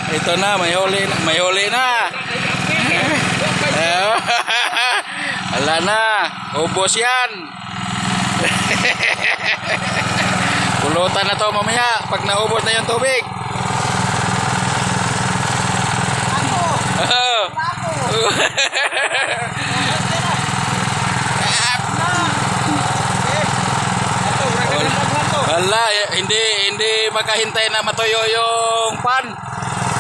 Ito na, may huli na. May huli na. Wala na. Ubos yan. Pulutan na to mamaya pag naubos na yung tubig. Wala, hindi makahintay na matuyo yung pan.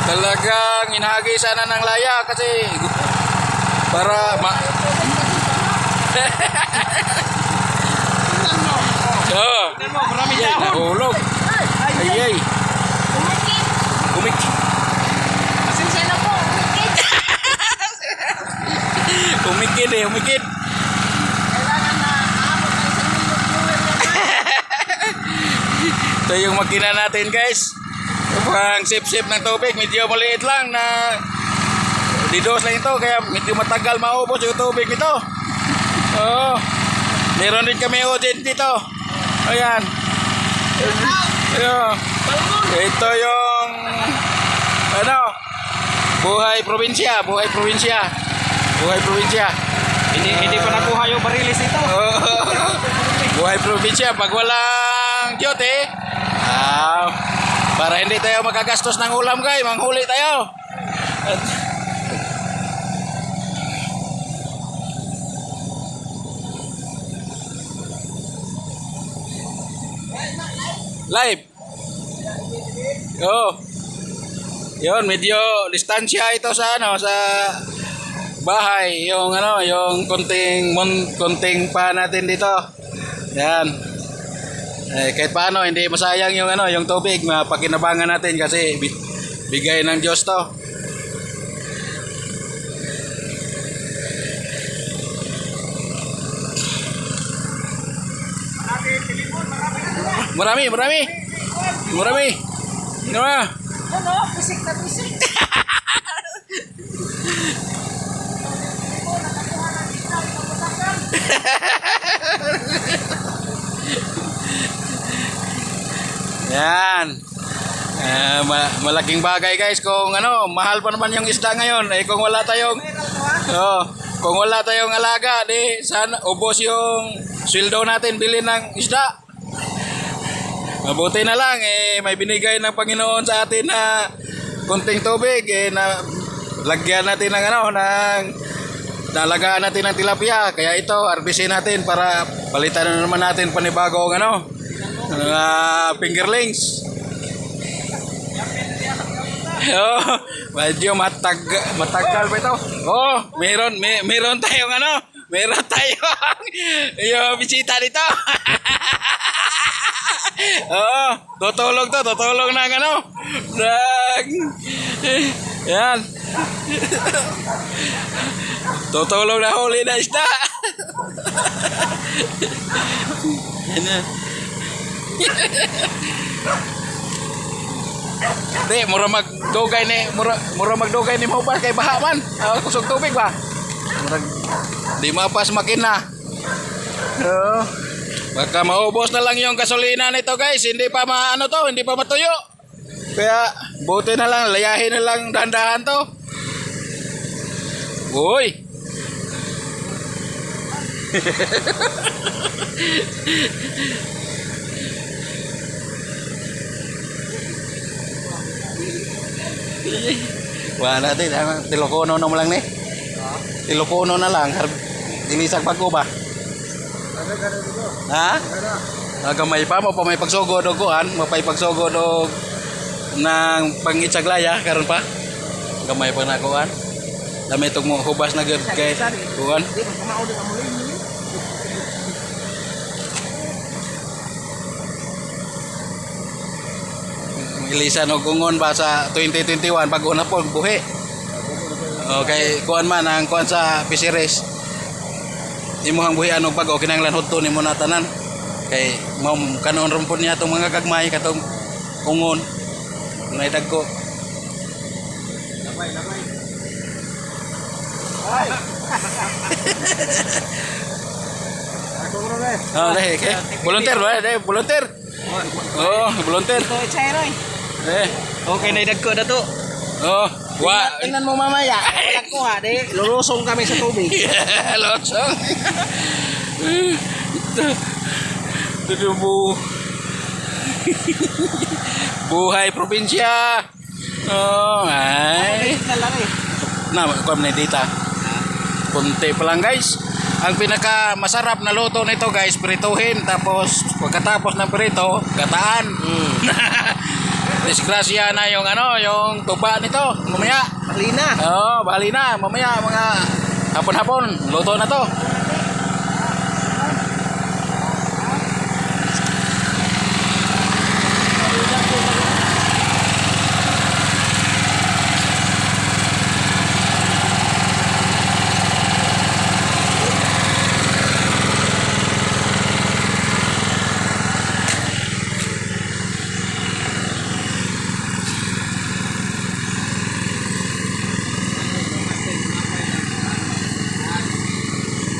Talagang inahagisa na ng laya kasi para Marami dahon. nahulog. Ay. Kumikit. Pasensya na po. Kumikit eh, kumikit. Kailangan na aabot ng 1 million viewer yan. Ito yung makina natin guys. Pang sip-sip ng tubig. Medyo maliit lang na didos lang ito. Kaya medyo matagal maubos yung tubig nito. Oo. Meron din kami audience dito. Ayan. Ayan. Ito yung ano, buhay probinsya. Buhay probinsya. Buhay probinsya. Hindi pa nakuha yung barilis ito. Buhay probinsya. Pag walang duty, para hindi tayo makagastos ng ulam guys, manghuli tayo. Live. Oh. Yun, medyo distansya ito sa ano, sa bahay, yung ano, yung konting pa natin dito. Yan. Kahit paano hindi masayang yung ano, yung tubig, mapakinabangan natin kasi bigay ng Diyos to. Marami. Ano ba? Ano? Pisik na pisik. Yan. Malaking bagay guys kung ano, mahal pa naman yung isda ngayon. Kung wala tayong kung wala tayong alaga, di sana ubos yung sweldo natin bili ng isda. Mabuti na lang may binigay ng Panginoon sa atin na kunting tubig na lagyan natin ng ano, ng nalagaan natin ng tilapia. Kaya ito, harvestin natin para palitan na naman natin panibagong ano, fingerlings. Medyo matagal pa ito. Meron tayong ano, meron tayong yung bisita dito. Tutulong ng ano, yan. Tutulong na huli na isda. Di, mura magdugay ni mo pa kay baha man. Kusog tubig ba? Di mapas makina. Baka maubos na lang yung gasolina nito guys. Hindi pa hindi pa matuyo. Kaya buti na lang, layahin na lang dahan-dahan to. Uy. Wala natin, tilokono na mo lang ni. Tilokono na lang. Inisag pagko ba? Ha? Gamay pa mo pa may pagsugod og kuan, mapay pagsugod og nang pangitsaglaya karon pa. Gamay pa na kuan. Dami tog mo hubas na gud kay kuan. Ilisan og ungon ba sa 2021 pag una po buhi. Okay, kuan man ang kuan sa fisheries. Imuhang buhian og pag kinahanglan hudto nimo na tanan. Kay mao kanon rumpon niya tong mga gagmay katong ungon. Nay dagko. Lamay. Ay. Ako ro re. Okay. Volunteer ba? Volunteer. Volunteer. Ito, Chairoy. Okay, nay dagko na to. Oh, wa. Tingnan mo mamaya. Walang kuha, di. Lulusong kami sa tubig. Losong. Tudubo. Buhay probinsya. Oh, ay. Maliit na lang eh. Na, kuha na dita. Kunti pa lang guys. Ang pinaka masarap na luto nito guys, prituhin tapos pagkatapos ng prito, gataan. Disgrasya na yung yung tuba nito. Mamaya. Bali na. Oh, bali na. Mamaya mga hapon-hapon, luto na to.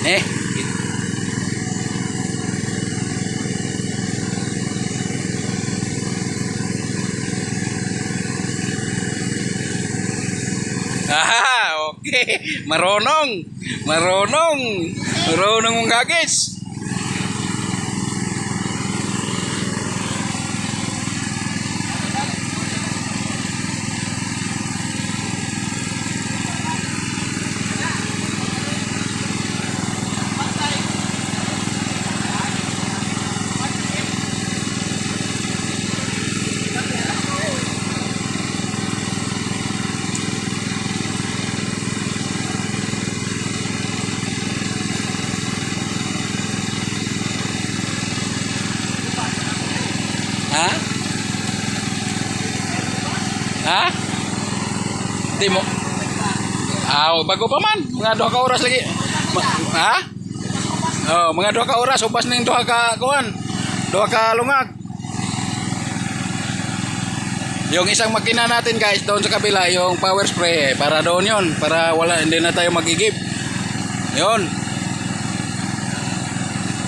Eh. Ah, okay. Marunong. Marunong. Marunong mong gagis. Ha? Ha? Di mo? Bago pa man. Mga 2 ka oras lagi. Ha? Oh, mga 2 ka oras. Upas na yung 2 ka kuhan. 2 ka lungag. Yung isang makina natin guys, doon sa kabila, yung power spray. Para doon yun. Para wala, hindi na tayo magigib. Yun.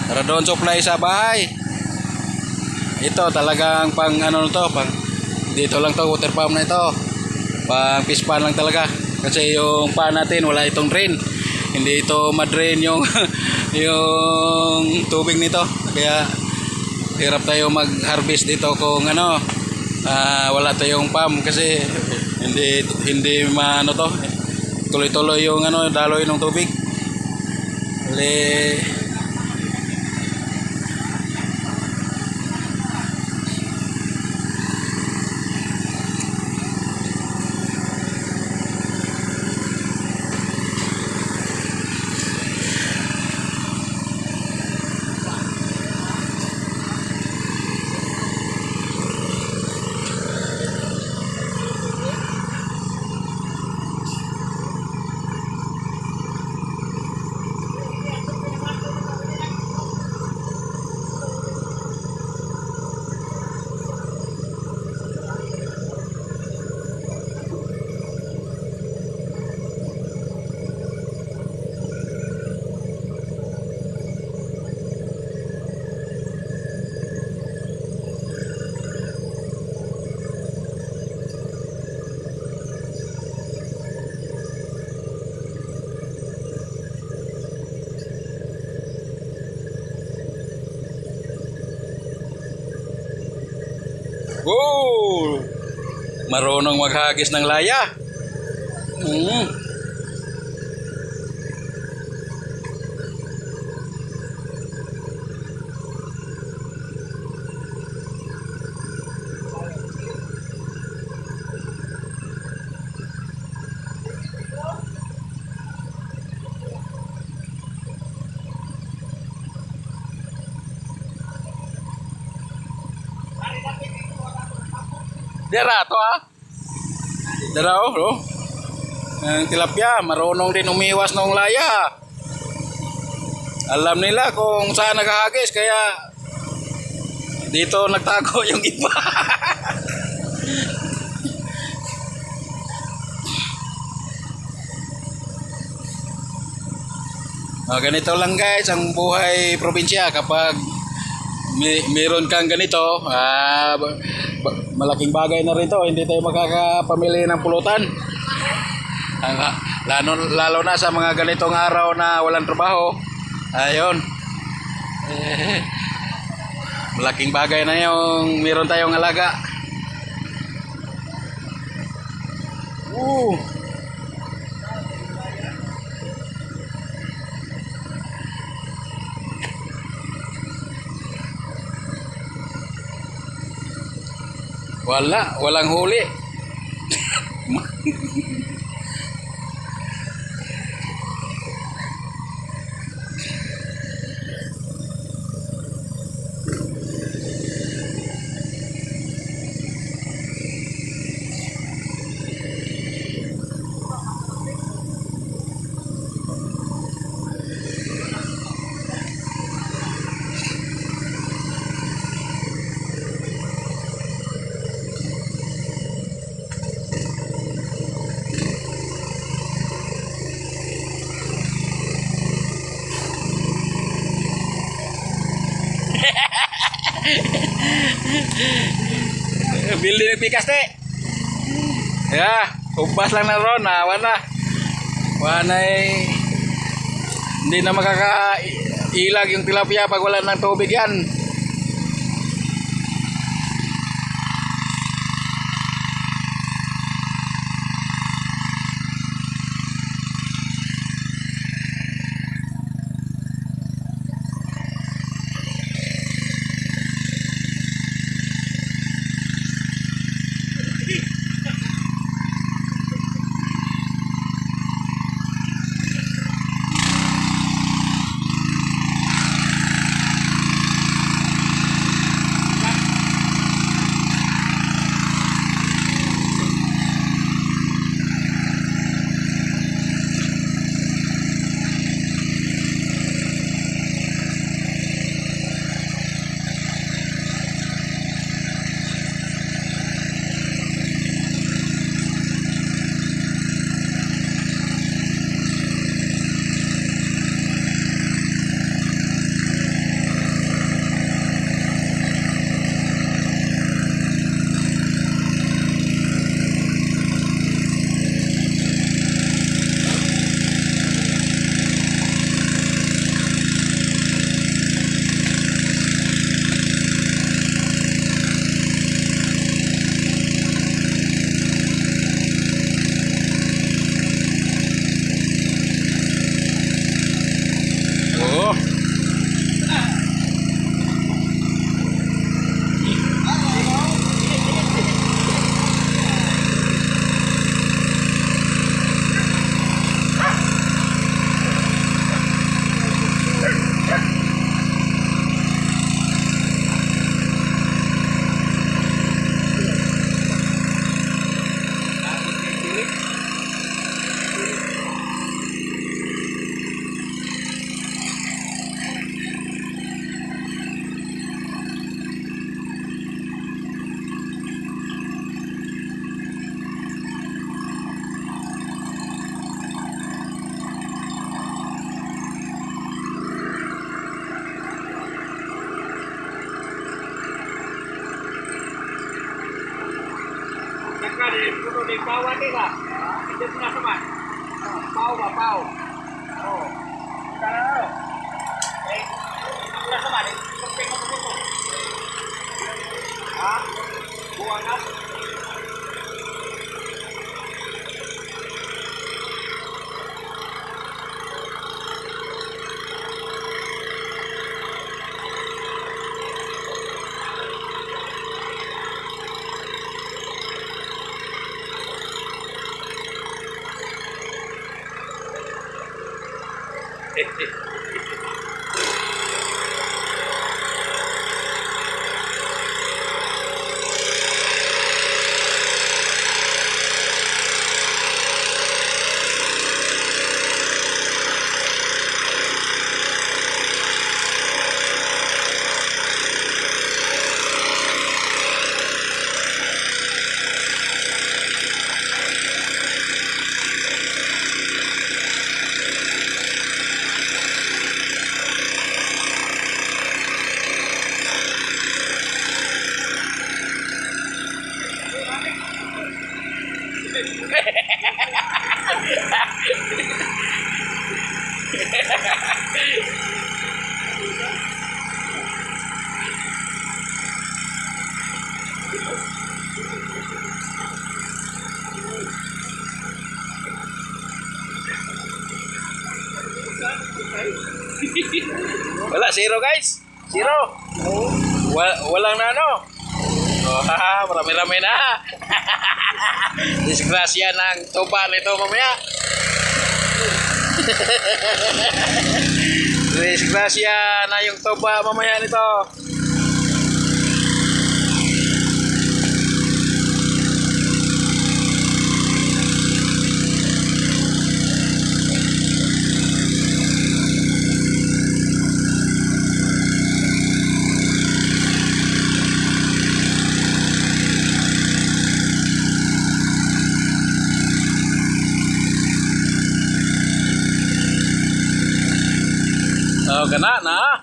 Para doon supply sa bahay. Ito talagang pang pang dito lang to, water pump na ito. Pang fish pan lang talaga. Kasi yung pan natin wala itong drain. Hindi ito ma-drain yung yung tubig nito. Kaya hirap tayo mag-harvest dito kung wala tayong pump kasi hindi to. Tuloy-tuloy yung daloy ng tubig. Wow! Marunong maghagis ng laya. Dera to Dera ang tilapia, marunong din umiwas ng laya. Alam nila kung saan naghahagis kaya dito nagtago yung iba. Ganito lang guys ang buhay probinsya kapag meron kang ganito, malaking bagay na rito, hindi tayo makakapamili ng pulutan. Lalo na sa mga ganitong araw na walang trabaho. Ayun. Malaking bagay na yung meron tayong alaga. Walang huli. Bili ng pikas te. Ya, kumpas lang na ron, wala. Wala hindi na makakailag yung tilapia pag wala ng tubig yan. Puno di bawah nih kak, itu punya teman. Pau pak pau. Oh, sekarang punya teman. Penting apa? Ah, buang apa? Wala, zero guys. Zero. Walang na ano. Oh, haha, marami-rami na. Disgrasya ng tuba nito mamaya. Disgrasya na yung tuba mamaya nito. Oh, kena na.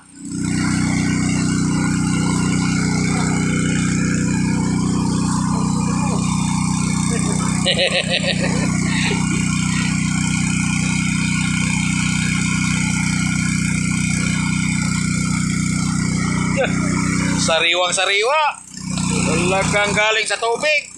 Sariwang-sariwa. Talagang galing sa tubig.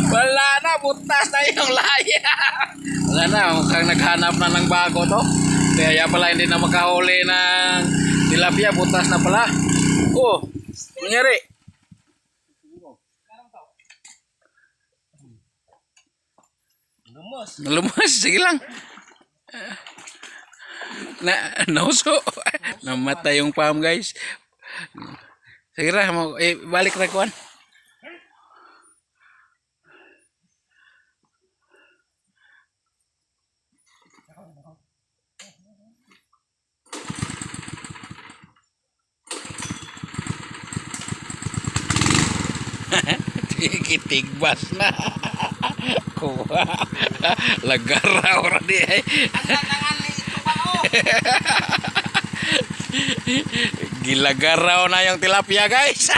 Wala na, butas na yung laya. Wala na, mukhang naghanap na ng bago to. Kaya pala hindi na makahuli ng tilapia, butas na pala. Oh, nangyari. Lumos, sige lang. Nauso. Namatay yung pam guys. Sige ra, balik ra kuan. Kitigbas na. Kuha. Lagaraw ra di ay. Gilagaraw na yung tilapia guys.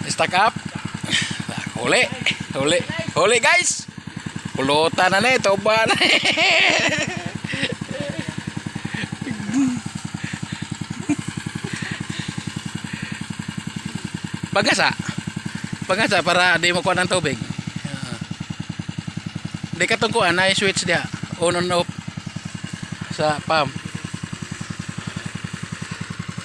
Stack up. Huli. Huli. Huli guys. Pulutan na na, toba na. Pagasa. Pagasa para di mo kuha ng tubig. Di ka tungkuan na switch dia. On and off sa pump.